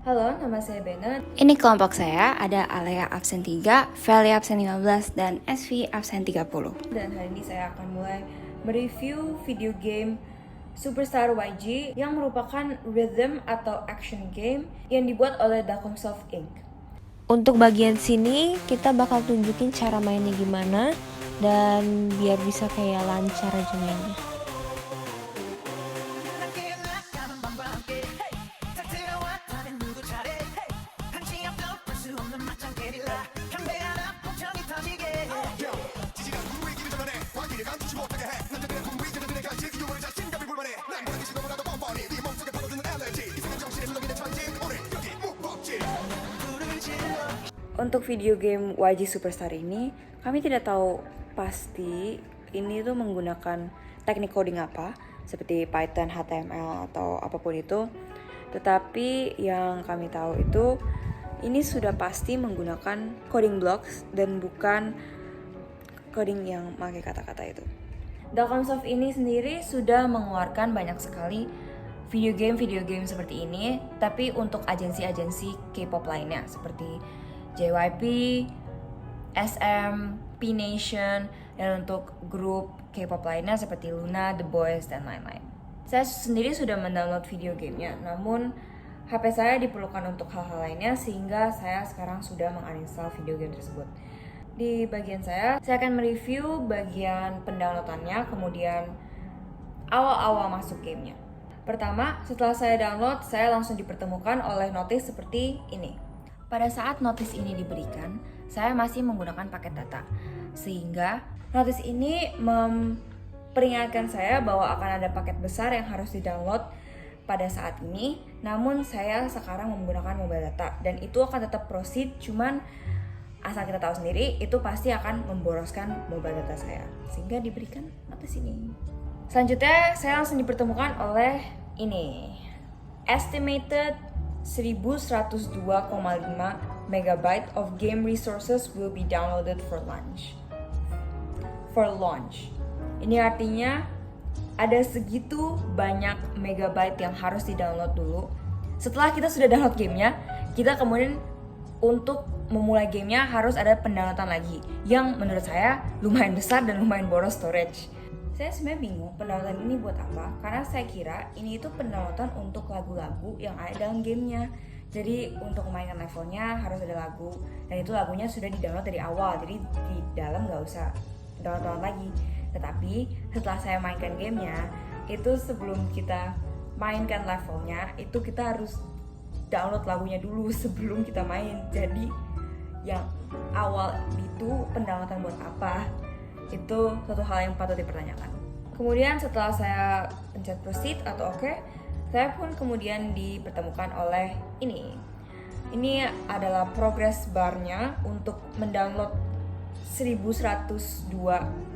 Halo, nama saya Bennett. Ini kelompok saya, ada Alea absen 3, Feli absen 15, dan SV absen 30. Dan hari ini saya akan mulai mereview video game Superstar YG yang merupakan rhythm atau action game yang dibuat oleh Dacomsoft Inc. Untuk bagian sini kita bakal tunjukin cara mainnya gimana dan biar bisa kayak lancar aja mainnya. Untuk video game YG Superstar ini, kami tidak tahu pasti ini tuh menggunakan teknik coding apa, seperti Python, HTML, atau apapun itu. Tetapi yang kami tahu itu, ini sudah pasti menggunakan coding blocks dan bukan coding yang pakai kata-kata itu. Dacomsoft ini sendiri sudah mengeluarkan banyak sekali video game seperti ini, tapi untuk agensi-agensi K-pop lainnya seperti JYP, SM, P-Nation, dan untuk grup K-pop lainnya seperti LOONA, The Boys, dan lain-lain. Saya sendiri sudah mendownload video gamenya, namun HP saya diperlukan untuk hal-hal lainnya sehingga saya sekarang sudah menguninstall video game tersebut. Di bagian saya akan mereview bagian pendownloadannya, kemudian awal-awal masuk gamenya. Pertama, setelah saya download, saya langsung dipertemukan oleh notice seperti ini. Pada saat notice ini diberikan, saya masih menggunakan paket data, sehingga notice ini memperingatkan saya bahwa akan ada paket besar yang harus di-download pada saat ini. Namun saya sekarang menggunakan mobile data, dan itu akan tetap proceed, cuman asal kita tahu sendiri, itu pasti akan memboroskan mobile data saya, sehingga diberikan notice ini. Selanjutnya, saya langsung dipertemukan oleh ini, estimated 1102,5 MB of game resources will be downloaded for launch. Ini artinya ada segitu banyak megabyte yang harus di-download dulu. Setelah kita sudah download gamenya, kita kemudian untuk memulai gamenya harus ada pendownloadan lagi, yang menurut saya lumayan besar dan lumayan boros storage. Saya sebenarnya bingung pendownloadan ini buat apa, karena saya kira ini itu pendownloadan untuk lagu-lagu yang ada dalam gamenya. Jadi untuk memainkan levelnya harus ada lagu, dan itu lagunya sudah di-download dari awal, jadi di dalam nggak usah download lagi. Tetapi setelah saya mainkan gamenya, itu sebelum kita mainkan levelnya, itu kita harus download lagunya dulu sebelum kita main. Jadi yang awal itu pendownloadan buat apa? Itu suatu hal yang patut dipertanyakan. Kemudian setelah saya pencet proceed atau oke, saya pun kemudian dipertemukan oleh ini. Ini adalah progress bar-nya untuk mendownload 1102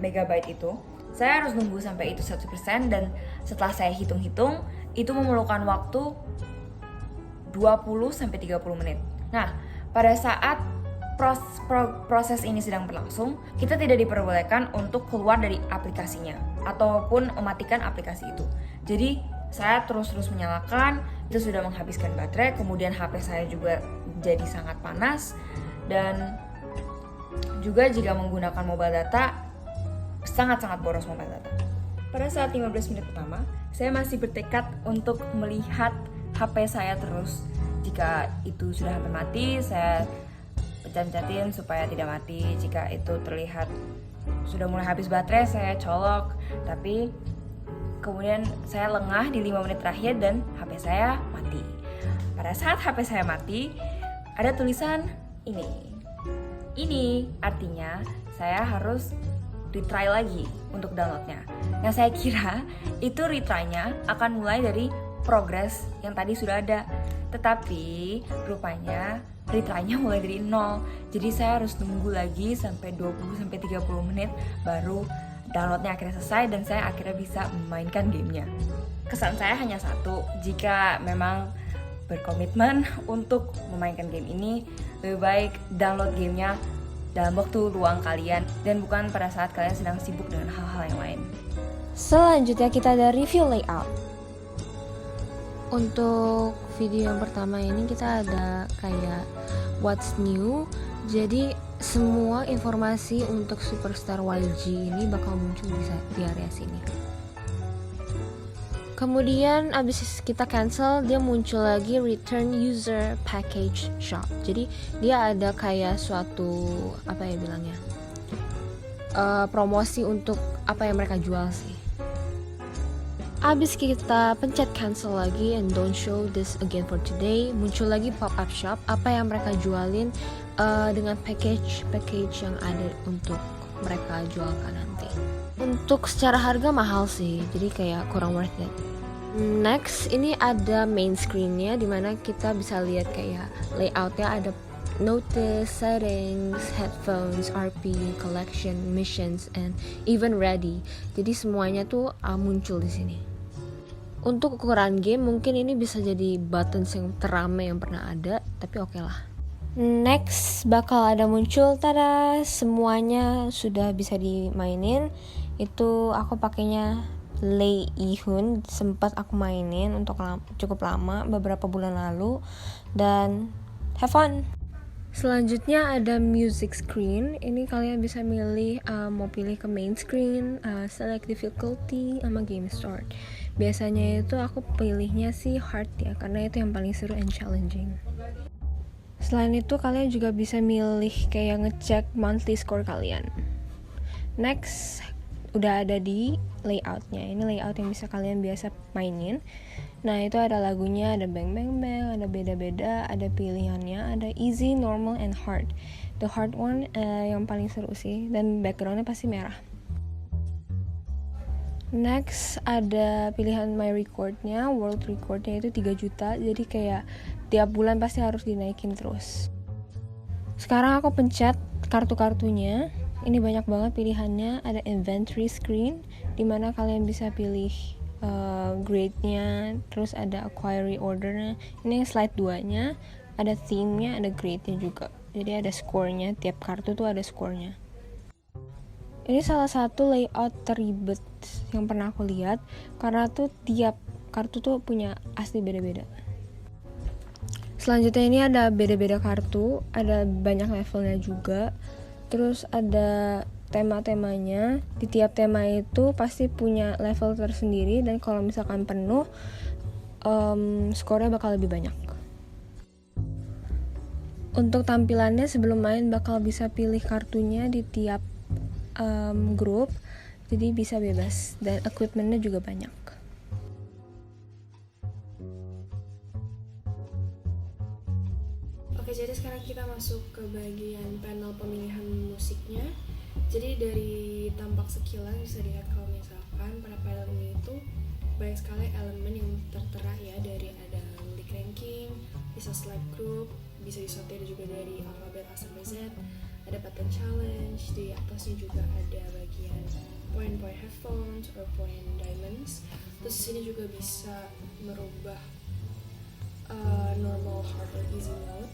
MB itu. Saya harus nunggu sampai itu 100%, dan setelah saya hitung-hitung, itu memerlukan waktu 20-30 menit. Nah, pada saat proses ini sedang berlangsung, kita tidak diperbolehkan untuk keluar dari aplikasinya ataupun mematikan aplikasi itu. Jadi saya terus menyalakan, itu sudah menghabiskan baterai, kemudian HP saya juga jadi sangat panas, dan juga jika menggunakan mobile data sangat boros mobile data. Pada saat 15 menit pertama, saya masih bertekad untuk melihat HP saya terus. Jika itu sudah hampir mati, saya pencet-pencetin supaya tidak mati. Jika itu terlihat sudah mulai habis baterai, saya colok. Tapi kemudian saya lengah di 5 menit terakhir dan HP saya mati. Pada saat HP saya mati, ada tulisan ini. Ini artinya saya harus retry lagi untuk downloadnya. Yang saya kira itu retry-nya akan mulai dari progress yang tadi sudah ada. Tetapi rupanya retry-nya mulai dari 0. Jadi saya harus nunggu lagi sampai 20-30 menit baru downloadnya akhirnya selesai, dan saya akhirnya bisa memainkan gamenya. Kesan saya hanya satu, jika memang berkomitmen untuk memainkan game ini, lebih baik download gamenya dalam waktu luang kalian dan bukan pada saat kalian sedang sibuk dengan hal-hal yang lain. Selanjutnya kita ada review layout. Untuk video yang pertama ini kita ada kayak what's new. Jadi semua informasi untuk Superstar YG ini bakal muncul di area sini. Kemudian abis kita cancel, dia muncul lagi return user package shop. Jadi dia ada kayak suatu apa ya bilangnya, promosi untuk apa yang mereka jual sih. Abis kita pencet cancel lagi and don't show this again for today, muncul lagi pop-up shop apa yang mereka jualin dengan package yang ada untuk mereka jualkan nanti. Untuk secara harga mahal sih, jadi kayak kurang worth it. Next, ini ada main screen-nya dimana kita bisa lihat kayak layout-nya, ada notice, settings, headphones, RP, collection, missions, and even ready. Jadi semuanya tuh muncul di sini. Untuk ukuran game mungkin ini bisa jadi buttons yang terame yang pernah ada, tapi oke lah. Next bakal ada muncul, tada, semuanya sudah bisa dimainin. Itu aku pakainya Lay Ihun, sempat aku mainin untuk cukup lama, beberapa bulan lalu, dan have fun. Selanjutnya ada music screen. Ini kalian bisa milih mau pilih ke main screen, select difficulty, sama game start. Biasanya itu aku pilihnya sih hard ya, karena itu yang paling seru and challenging. Selain itu kalian juga bisa milih kayak ngecek monthly score kalian. Next, udah ada di layoutnya. Ini layout yang bisa kalian biasa mainin. Nah itu ada lagunya, ada bang bang bang, ada beda-beda, ada pilihannya, ada easy, normal, and hard. The hard one yang paling seru sih, dan backgroundnya pasti merah. Next ada pilihan my recordnya, world recordnya itu 3 juta, jadi kayak tiap bulan pasti harus dinaikin terus. Sekarang aku pencet kartu-kartunya. Ini banyak banget pilihannya. Ada inventory screen, dimana kalian bisa pilih grade-nya, terus ada acquire order-nya. Ini slide 2-nya, ada theme-nya, ada grade-nya juga. Jadi ada score-nya, tiap kartu tuh ada score-nya. Ini salah satu layout teribet yang pernah aku lihat, karena tuh tiap kartu tuh punya asli beda-beda. Selanjutnya ini ada beda-beda kartu, ada banyak levelnya juga. Terus ada tema-temanya. Di tiap tema itu pasti punya level tersendiri, dan kalau misalkan penuh skornya bakal lebih banyak. Untuk tampilannya sebelum main bakal bisa pilih kartunya di tiap grup, jadi bisa bebas, dan equipmentnya juga banyak. Oke, jadi sekarang kita masuk ke bagian panel pemilihan musiknya. Jadi dari tampak sekilas bisa dilihat kalau misalkan pada panel ini itu banyak sekali elemen yang tertera ya, dari ada lyric ranking, bisa select group, bisa disortir juga dari alfabet A sampai Z, ada pattern challenge, di atasnya juga ada bagian point headphones or point diamonds. Terus sini juga bisa merubah normal, hard, or easy mode.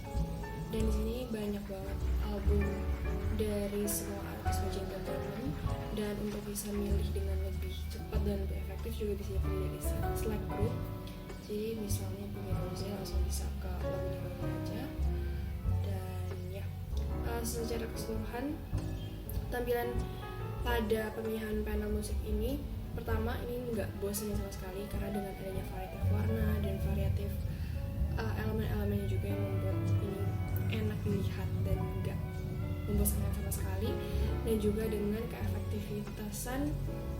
Dan di sini banyak banget album dari semua artis YG Entertainment, dan untuk bisa milih dengan lebih cepat dan lebih efektif juga bisa pilih dari select group. Jadi misalnya punya Rose langsung bisa ke lagunya aja. Dan ya, secara keseluruhan tampilan pada pemilihan panel musik ini, pertama ini nggak bosan sama sekali, karena dengan adanya variatif warna dan variatif elemen-elemennya juga yang membuat ini enak dilihat dan nggak membosankan sama sekali. Dan juga dengan keefektivitasan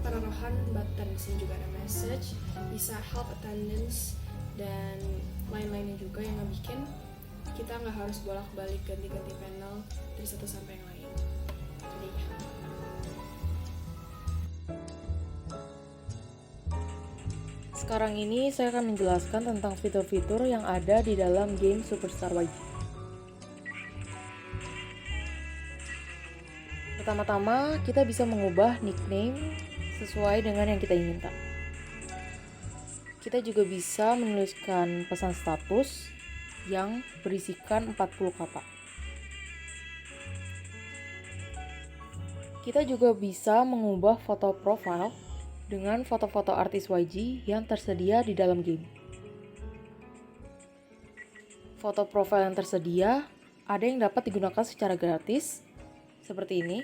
penerahan button, di sini juga ada message, bisa help attendance, dan lain-lainnya juga yang bikin kita nggak harus bolak-balik ganti-ganti panel dari satu sampai yang lain. Jadi sekarang ini saya akan menjelaskan tentang fitur-fitur yang ada di dalam game Superstar YG. Pertama-tama, kita bisa mengubah nickname sesuai dengan yang kita inginkan. Kita juga bisa menuliskan pesan status yang berisikan 40 kata. Kita juga bisa mengubah foto profile dengan foto-foto artis YG yang tersedia di dalam game. foto profile yang tersedia, ada yang dapat digunakan secara gratis, seperti ini.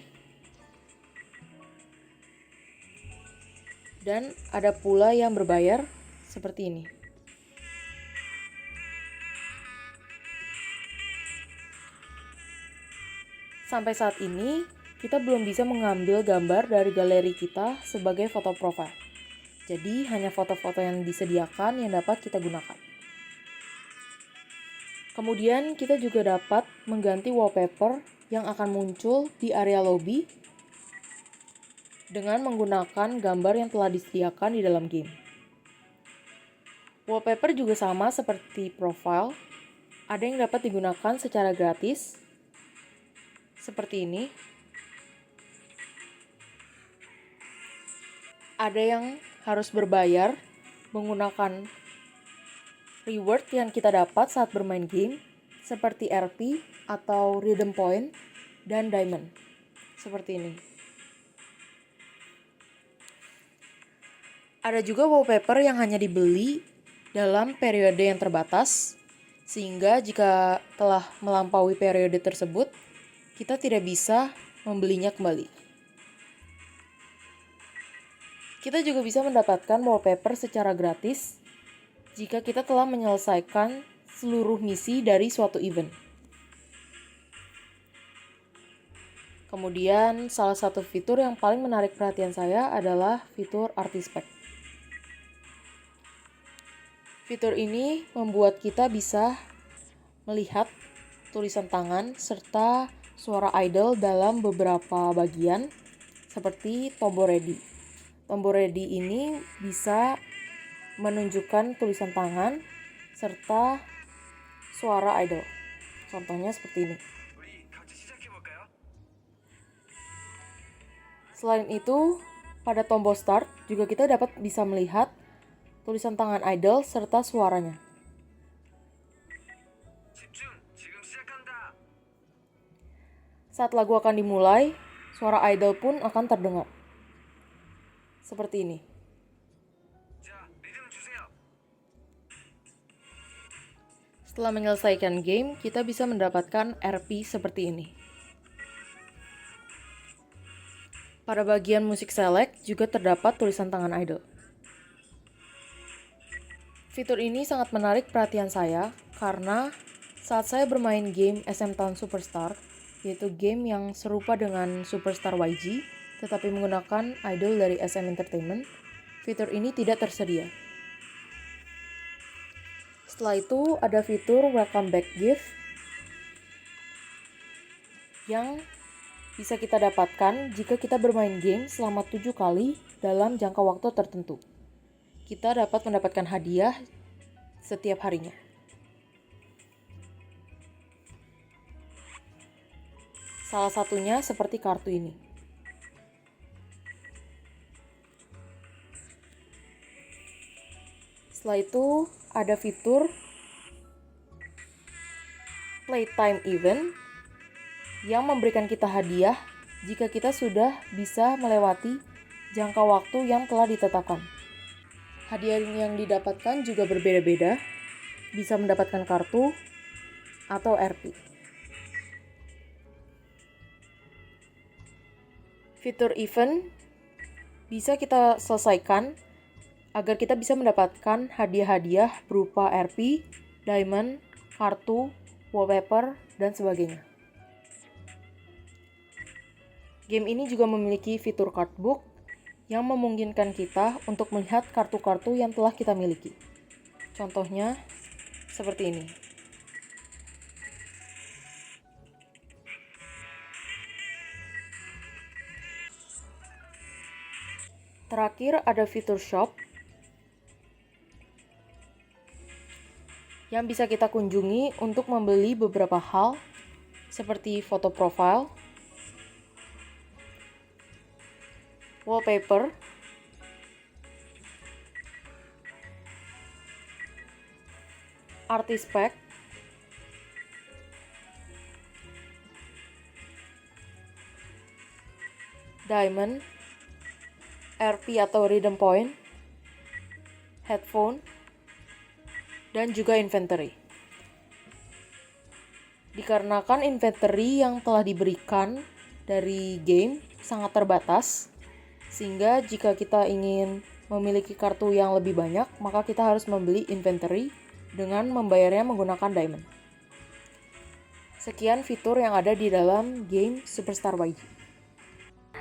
Dan ada pula yang berbayar, seperti ini. Sampai saat ini, kita belum bisa mengambil gambar dari galeri kita sebagai foto profile. Jadi, hanya foto-foto yang disediakan yang dapat kita gunakan. Kemudian, kita juga dapat mengganti wallpaper yang akan muncul di area lobby dengan menggunakan gambar yang telah disediakan di dalam game. Wallpaper juga sama seperti profile, ada yang dapat digunakan secara gratis, seperti ini. Ada yang harus berbayar menggunakan reward yang kita dapat saat bermain game, seperti RP atau Redeem Point dan Diamond, seperti ini. Ada juga wallpaper yang hanya dibeli dalam periode yang terbatas, sehingga jika telah melampaui periode tersebut, kita tidak bisa membelinya kembali. Kita juga bisa mendapatkan wallpaper secara gratis jika kita telah menyelesaikan seluruh misi dari suatu event. Kemudian, salah satu fitur yang paling menarik perhatian saya adalah fitur Artist Pack. Fitur ini membuat kita bisa melihat tulisan tangan serta suara idol dalam beberapa bagian seperti tombol ready. Tombol ready ini bisa menunjukkan tulisan tangan serta suara idol. Contohnya seperti ini. Selain itu, pada tombol start juga kita dapat bisa melihat tulisan tangan idol serta suaranya. Saat lagu akan dimulai, suara idol pun akan terdengar. Seperti ini. Setelah menyelesaikan game, kita bisa mendapatkan RP seperti ini. Pada bagian musik select juga terdapat tulisan tangan idol. Fitur ini sangat menarik perhatian saya karena saat saya bermain game SM Town Superstar, yaitu game yang serupa dengan Superstar YG, tetapi menggunakan idol dari SM Entertainment, fitur ini tidak tersedia. Setelah itu ada fitur Welcome Back Gift yang bisa kita dapatkan jika kita bermain game selama 7 kali dalam jangka waktu tertentu. Kita dapat mendapatkan hadiah setiap harinya. Salah satunya seperti kartu ini. Setelah itu ada fitur Playtime Event yang memberikan kita hadiah jika kita sudah bisa melewati jangka waktu yang telah ditetapkan. Hadiah yang didapatkan juga berbeda-beda, bisa mendapatkan kartu atau RP. Fitur event bisa kita selesaikan agar kita bisa mendapatkan hadiah-hadiah berupa RP, diamond, kartu, wallpaper, dan sebagainya. Game ini juga memiliki fitur card book yang memungkinkan kita untuk melihat kartu-kartu yang telah kita miliki. Contohnya seperti ini. Terakhir ada fitur shop yang bisa kita kunjungi untuk membeli beberapa hal seperti foto profile, wallpaper, artist pack, diamond, RP atau redeem point, headphone, dan juga inventory. Dikarenakan inventory yang telah diberikan dari game sangat terbatas, sehingga jika kita ingin memiliki kartu yang lebih banyak, maka kita harus membeli inventory dengan membayarnya menggunakan diamond. Sekian fitur yang ada di dalam game Superstar YG.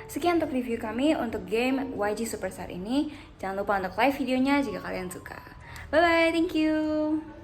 Sekian untuk review kami untuk game YG Superstar ini. Jangan lupa untuk like videonya jika kalian suka. Bye bye, thank you.